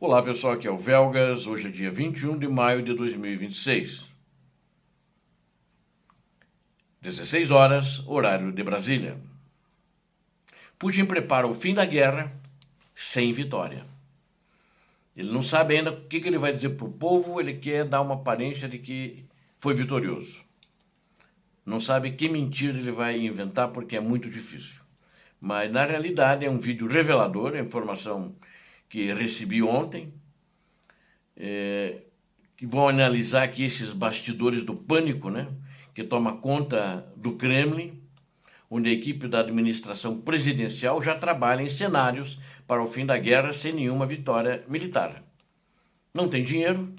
Olá pessoal, aqui é o Velgas, hoje é dia 21 de maio de 2026. 16 horas, horário de Brasília. Putin prepara o fim da guerra sem vitória. Ele não sabe ainda o que ele vai dizer para o povo, ele quer dar uma aparência de que foi vitorioso. Não sabe que mentira ele vai inventar porque é muito difícil. Mas na realidade é um vídeo revelador, a informação que recebi ontem, que vão analisar aqui esses bastidores do pânico, né, que toma conta do Kremlin, onde a equipe da administração presidencial já trabalha em cenários para o fim da guerra sem nenhuma vitória militar. Não tem dinheiro,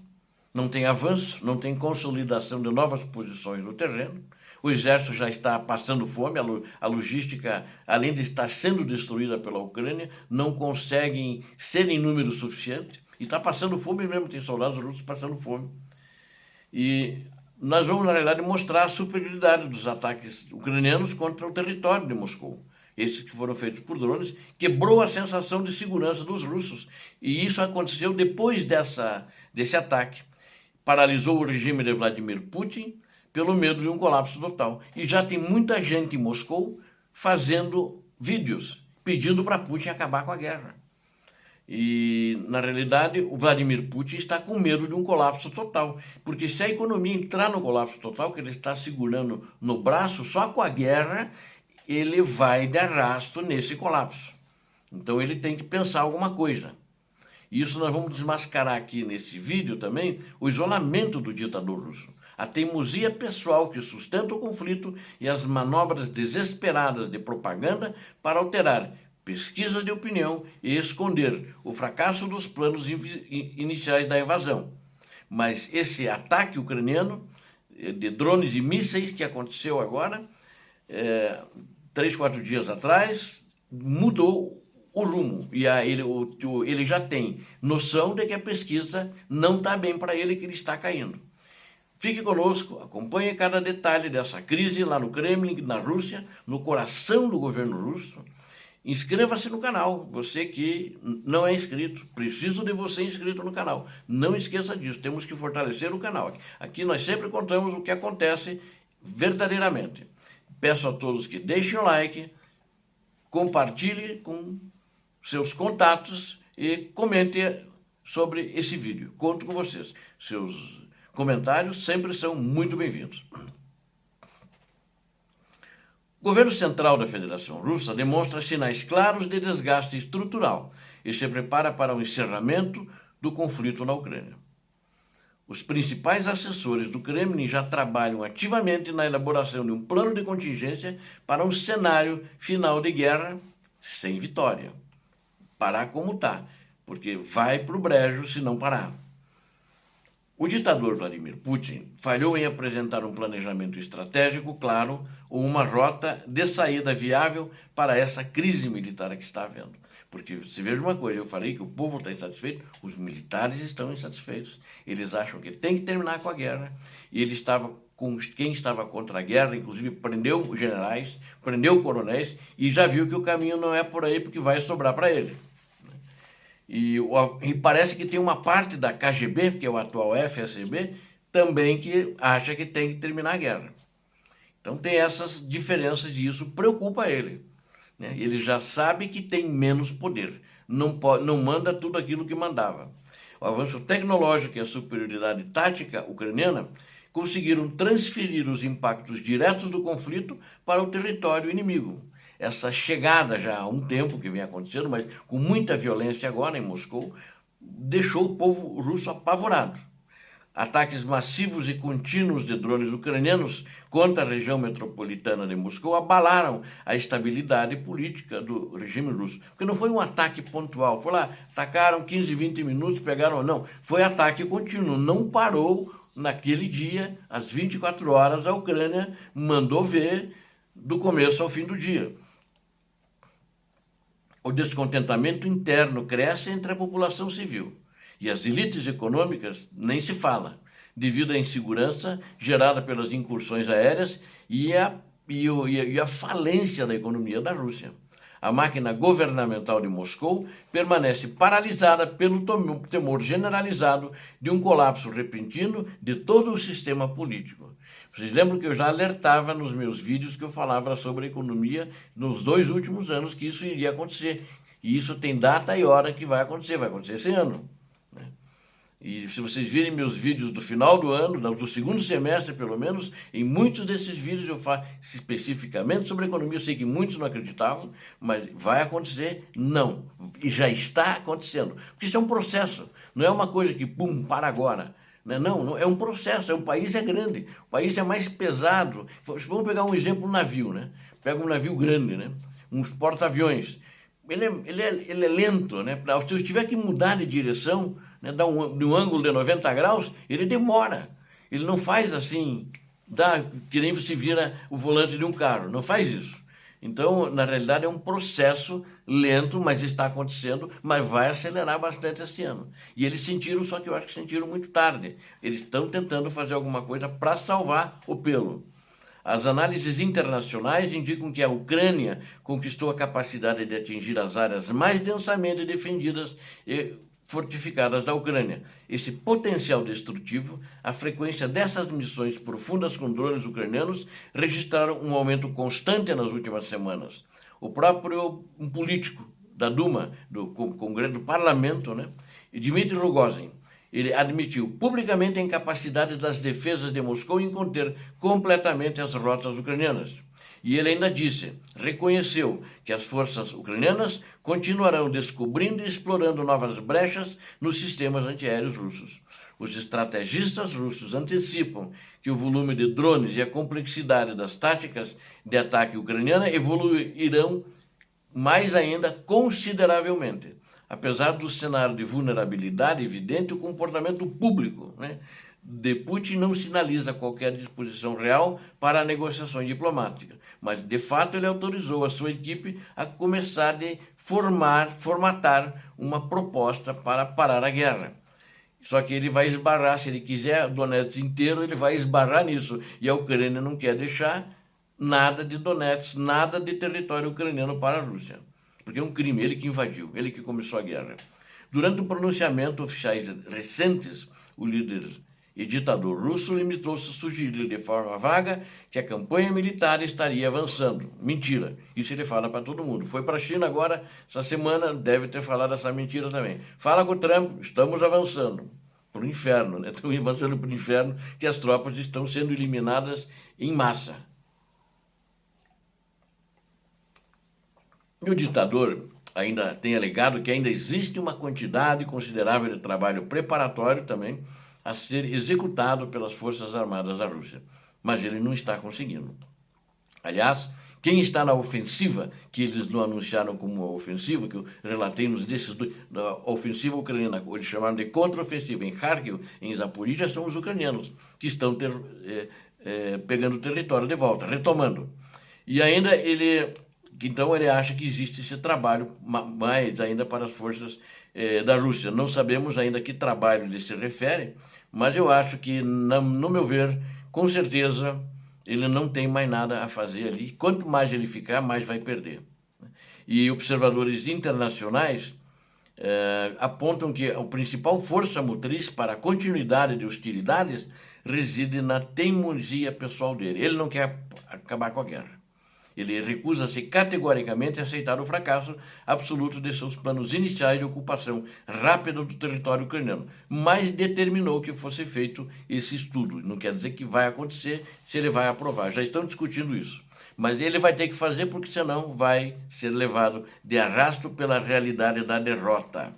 não tem avanço, não tem consolidação de novas posições no terreno. O exército já está passando fome, a logística, além de estar sendo destruída pela Ucrânia, não conseguem ser em número suficiente. E está passando fome mesmo, tem soldados russos passando fome. E nós vamos, na realidade, mostrar a superioridade dos ataques ucranianos contra o território de Moscou. Esses que foram feitos por drones, quebrou a sensação de segurança dos russos. E isso aconteceu depois desse ataque. Paralisou o regime de Vladimir Putin pelo medo de um colapso total. E já tem muita gente em Moscou fazendo vídeos, pedindo para Putin acabar com a guerra. E, na realidade, o Vladimir Putin está com medo de um colapso total. Porque se a economia entrar no colapso total, que ele está segurando no braço, só com a guerra, ele vai de arrasto nesse colapso. Então ele tem que pensar alguma coisa. Isso nós vamos desmascarar aqui nesse vídeo também, o isolamento do ditador russo. A teimosia pessoal que sustenta o conflito e as manobras desesperadas de propaganda para alterar pesquisas de opinião e esconder o fracasso dos planos iniciais da invasão. Mas esse ataque ucraniano de drones e mísseis que aconteceu agora, 3, 4 dias atrás, mudou o rumo. E ele já tem noção de que a pesquisa não está bem para ele, que ele está caindo. Fique conosco, acompanhe cada detalhe dessa crise lá no Kremlin, na Rússia, no coração do governo russo. Inscreva-se no canal, você que não é inscrito, preciso de você inscrito no canal. Não esqueça disso, temos que fortalecer o canal. Aqui nós sempre contamos o que acontece verdadeiramente. Peço a todos que deixem o like, compartilhe com seus contatos e comente sobre esse vídeo. Conto com vocês. Seus comentários sempre são muito bem-vindos. O governo central da Federação Russa demonstra sinais claros de desgaste estrutural e se prepara para o encerramento do conflito na Ucrânia. Os principais assessores do Kremlin já trabalham ativamente na elaboração de um plano de contingência para um cenário final de guerra sem vitória. Parar como está, porque vai para o brejo se não parar. O ditador Vladimir Putin falhou em apresentar um planejamento estratégico claro ou uma rota de saída viável para essa crise militar que está havendo. Porque, se veja uma coisa, eu falei que o povo está insatisfeito, os militares estão insatisfeitos. Eles acham que tem que terminar com a guerra. E ele estava com quem estava contra a guerra, inclusive prendeu generais, prendeu coronéis, e já viu que o caminho não é por aí, porque vai sobrar para ele. E parece que tem uma parte da KGB, que é o atual FSB, também que acha que tem que terminar a guerra. Então tem essas diferenças e isso preocupa ele. Né? Ele já sabe que tem menos poder, não manda tudo aquilo que mandava. O avanço tecnológico e a superioridade tática ucraniana conseguiram transferir os impactos diretos do conflito para o território inimigo. Essa chegada já há um tempo que vem acontecendo, mas com muita violência agora em Moscou, deixou o povo russo apavorado. Ataques massivos e contínuos de drones ucranianos contra a região metropolitana de Moscou abalaram a estabilidade política do regime russo. Porque não foi um ataque pontual, foi lá, atacaram 15, 20 minutos, pegaram, não. Foi ataque contínuo, não parou naquele dia, às 24 horas, a Ucrânia mandou ver do começo ao fim do dia. O descontentamento interno cresce entre a população civil e as elites econômicas nem se fala, devido à insegurança gerada pelas incursões aéreas e a falência da economia da Rússia. A máquina governamental de Moscou permanece paralisada pelo temor generalizado de um colapso repentino de todo o sistema político. Vocês lembram que eu já alertava nos meus vídeos que eu falava sobre a economia nos 2 últimos anos que isso iria acontecer. E isso tem data e hora que vai acontecer esse ano. E se vocês virem meus vídeos do final do ano, do segundo semestre pelo menos, em muitos desses vídeos eu falo especificamente sobre economia. Eu sei que muitos não acreditavam, mas vai acontecer? Não. E já está acontecendo. Porque isso é um processo, não é uma coisa que, pum, para agora. Não, é um processo, o país é grande, o país é mais pesado. Vamos pegar um exemplo, um navio, né? Pega um navio grande, né? Uns porta-aviões. Ele é lento, né? Se eu tiver que mudar de direção, né, de um ângulo de 90 graus, ele demora. Ele não faz assim, que nem você vira o volante de um carro, não faz isso. Então, na realidade, é um processo lento, mas está acontecendo, mas vai acelerar bastante esse ano. E eles sentiram, só que eu acho que sentiram muito tarde. Eles estão tentando fazer alguma coisa para salvar o pelo. As análises internacionais indicam que a Ucrânia conquistou a capacidade de atingir as áreas mais densamente defendidas e fortificadas da Ucrânia. Esse potencial destrutivo, a frequência dessas missões profundas com drones ucranianos registraram um aumento constante nas últimas semanas. O próprio político da Duma, do Congresso do Parlamento, né, Dmitry Rogozin, ele admitiu publicamente a incapacidade das defesas de Moscou em conter completamente as rotas ucranianas. E ele ainda reconheceu que as forças ucranianas continuarão descobrindo e explorando novas brechas nos sistemas antiaéreos russos. Os estrategistas russos antecipam que o volume de drones e a complexidade das táticas de ataque ucraniana evoluirão mais ainda consideravelmente. Apesar do cenário de vulnerabilidade evidente, o comportamento público, né, de Putin não sinaliza qualquer disposição real para negociações diplomáticas, mas de fato ele autorizou a sua equipe a começar a formatar uma proposta para parar a guerra. Só que ele vai esbarrar, se ele quiser Donetsk inteiro, ele vai esbarrar nisso. E a Ucrânia não quer deixar nada de Donetsk, nada de território ucraniano para a Rússia. Porque é um crime, ele que invadiu, ele que começou a guerra. Durante um pronunciamento oficiais recentes, o líder e ditador russo limitou-se a sugerir de forma vaga que a campanha militar estaria avançando. Mentira. Isso ele fala para todo mundo. Foi para a China agora, essa semana, deve ter falado essa mentira também. Fala com o Trump, estamos avançando para o inferno, né? Estão avançando para o inferno, que as tropas estão sendo eliminadas em massa. E o ditador ainda tem alegado que ainda existe uma quantidade considerável de trabalho preparatório também a ser executado pelas Forças Armadas da Rússia. Mas ele não está conseguindo. Aliás, quem está na ofensiva, que eles não anunciaram como uma ofensiva, que eu relatei nos desses dois, da ofensiva ucraniana, eles chamaram de contra-ofensiva em Kharkiv, em Zaporizhia, são os ucranianos, que estão pegando o território de volta, retomando. E ainda então ele acha que existe esse trabalho mais ainda para as forças da Rússia. Não sabemos ainda que trabalho ele se refere, mas eu acho que, no meu ver, com certeza, ele não tem mais nada a fazer ali. Quanto mais ele ficar, mais vai perder. E observadores internacionais apontam que a principal força motriz para a continuidade de hostilidades reside na teimosia pessoal dele. Ele não quer acabar com a guerra. Ele recusa-se categoricamente a aceitar o fracasso absoluto de seus planos iniciais de ocupação rápida do território ucraniano, mas determinou que fosse feito esse estudo. Não quer dizer que vai acontecer, se ele vai aprovar. Já estão discutindo isso. Mas ele vai ter que fazer porque senão vai ser levado de arrasto pela realidade da derrota.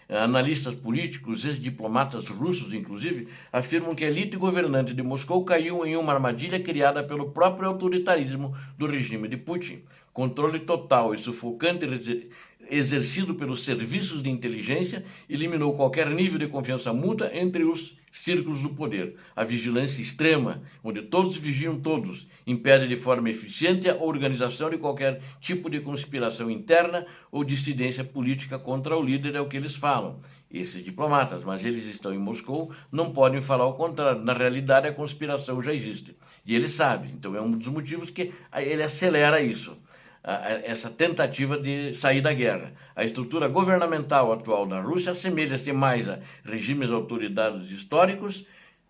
Analistas políticos, ex-diplomatas russos, inclusive, afirmam que a elite governante de Moscou caiu em uma armadilha criada pelo próprio autoritarismo do regime de Putin. Controle total e sufocante exercido pelos serviços de inteligência eliminou qualquer nível de confiança mútua entre os círculos do poder. A vigilância extrema, onde todos vigiam todos, impede de forma eficiente a organização de qualquer tipo de conspiração interna ou dissidência política contra o líder, é o que eles falam, esses diplomatas, mas eles estão em Moscou, não podem falar o contrário. Na realidade, a conspiração já existe. E ele sabe, então é um dos motivos que ele acelera isso. essa tentativa de sair da guerra. A estrutura governamental atual da Rússia assemelha-se mais a regimes autoritários históricos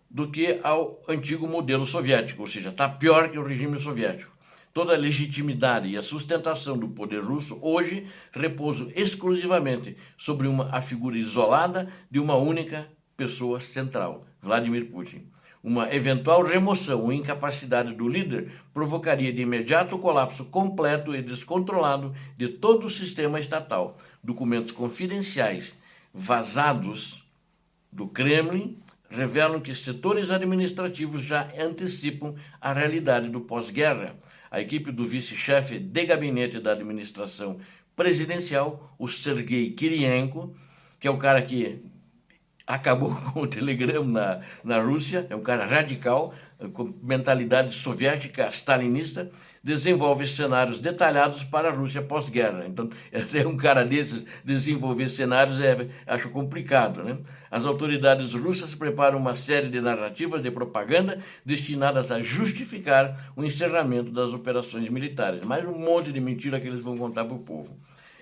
do que ao antigo modelo soviético, ou seja, está pior que o regime soviético. Toda a legitimidade e a sustentação do poder russo hoje repousam exclusivamente sobre a figura isolada de uma única pessoa central, Vladimir Putin. Uma eventual remoção ou incapacidade do líder provocaria de imediato o colapso completo e descontrolado de todo o sistema estatal. Documentos confidenciais vazados do Kremlin revelam que setores administrativos já antecipam a realidade do pós-guerra. A equipe do vice-chefe de gabinete da administração presidencial, o Sergei Kirienko, que é o cara que acabou com o Telegram na Rússia, é um cara radical, com mentalidade soviética stalinista, desenvolve cenários detalhados para a Rússia pós-guerra. Então, é um cara desses, desenvolver cenários acho complicado, né? As autoridades russas preparam uma série de narrativas de propaganda destinadas a justificar o encerramento das operações militares. Mais um monte de mentira que eles vão contar para o povo.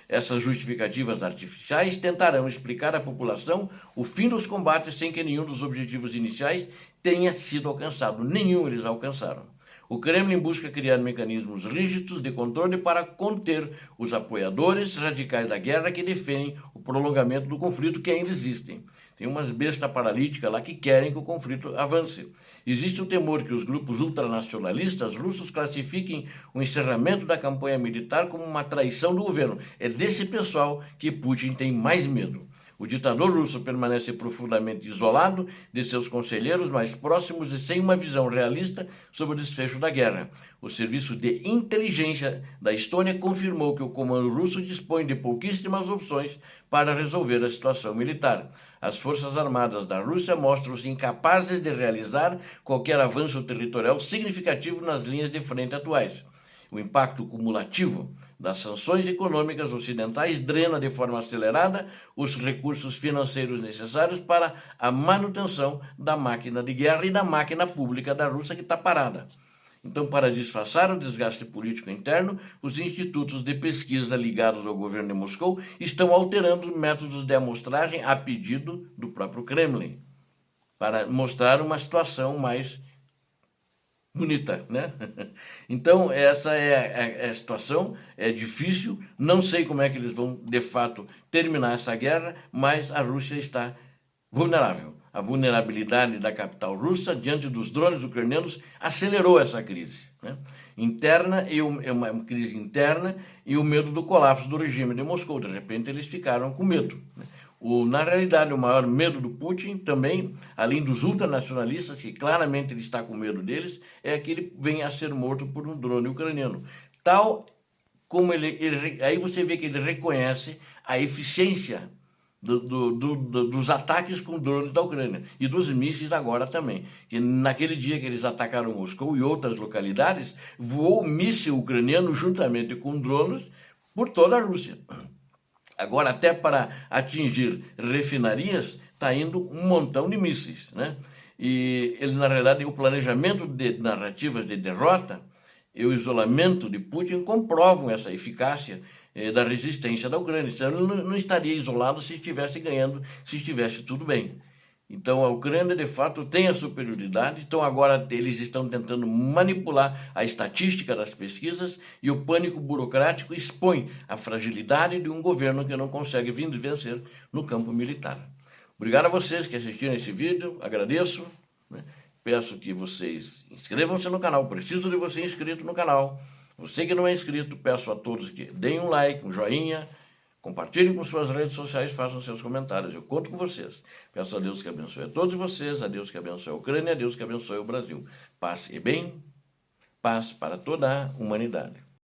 Essas justificativas artificiais tentarão explicar à população o fim dos combates sem que nenhum dos objetivos iniciais tenha sido alcançado. Nenhum eles alcançaram. O Kremlin busca criar mecanismos rígidos de controle para conter os apoiadores radicais da guerra que defendem o prolongamento do conflito que ainda existem. Tem umas bestas paralíticas lá que querem que o conflito avance. Existe o temor que os grupos ultranacionalistas russos classifiquem o encerramento da campanha militar como uma traição do governo. É desse pessoal que Putin tem mais medo. O ditador russo permanece profundamente isolado de seus conselheiros mais próximos e sem uma visão realista sobre o desfecho da guerra. O serviço de inteligência da Estônia confirmou que o comando russo dispõe de pouquíssimas opções para resolver a situação militar. As forças armadas da Rússia mostram-se incapazes de realizar qualquer avanço territorial significativo nas linhas de frente atuais. O impacto cumulativo das sanções econômicas ocidentais drena de forma acelerada os recursos financeiros necessários para a manutenção da máquina de guerra e da máquina pública da Rússia que está parada. Então, para disfarçar o desgaste político interno, os institutos de pesquisa ligados ao governo de Moscou estão alterando os métodos de amostragem a pedido do próprio Kremlin, para mostrar uma situação mais bonita, né? Então, essa é a situação, é difícil, não sei como é que eles vão, de fato, terminar essa guerra, mas a Rússia está vulnerável. A vulnerabilidade da capital russa diante dos drones ucranianos acelerou essa crise, né? Interna, é uma crise interna e o medo do colapso do regime de Moscou. De repente, eles ficaram com medo, né? Na realidade, o maior medo do Putin também, além dos ultranacionalistas, que claramente ele está com medo deles, é que ele venha a ser morto por um drone ucraniano. Tal como aí você vê que ele reconhece a eficiência dos ataques com drones da Ucrânia e dos mísseis agora também. Que naquele dia que eles atacaram Moscou e outras localidades, voou míssil ucraniano juntamente com drones por toda a Rússia. Agora, até para atingir refinarias, está indo um montão de mísseis, né? E ele, na realidade, o planejamento de narrativas de derrota e o isolamento de Putin comprovam essa eficácia da resistência da Ucrânia. Então, ele não estaria isolado se estivesse ganhando, se estivesse tudo bem. Então, a Ucrânia, de fato, tem a superioridade. Então, agora eles estão tentando manipular a estatística das pesquisas e o pânico burocrático expõe a fragilidade de um governo que não consegue vencer no campo militar. Obrigado a vocês que assistiram esse vídeo, agradeço, né? Peço que vocês inscrevam-se no canal, preciso de você inscrito no canal. Você que não é inscrito, peço a todos que deem um like, um joinha, compartilhem com suas redes sociais, façam seus comentários. Eu conto com vocês. Peço a Deus que abençoe a todos vocês, a Deus que abençoe a Ucrânia, a Deus que abençoe o Brasil. Paz e bem, paz para toda a humanidade.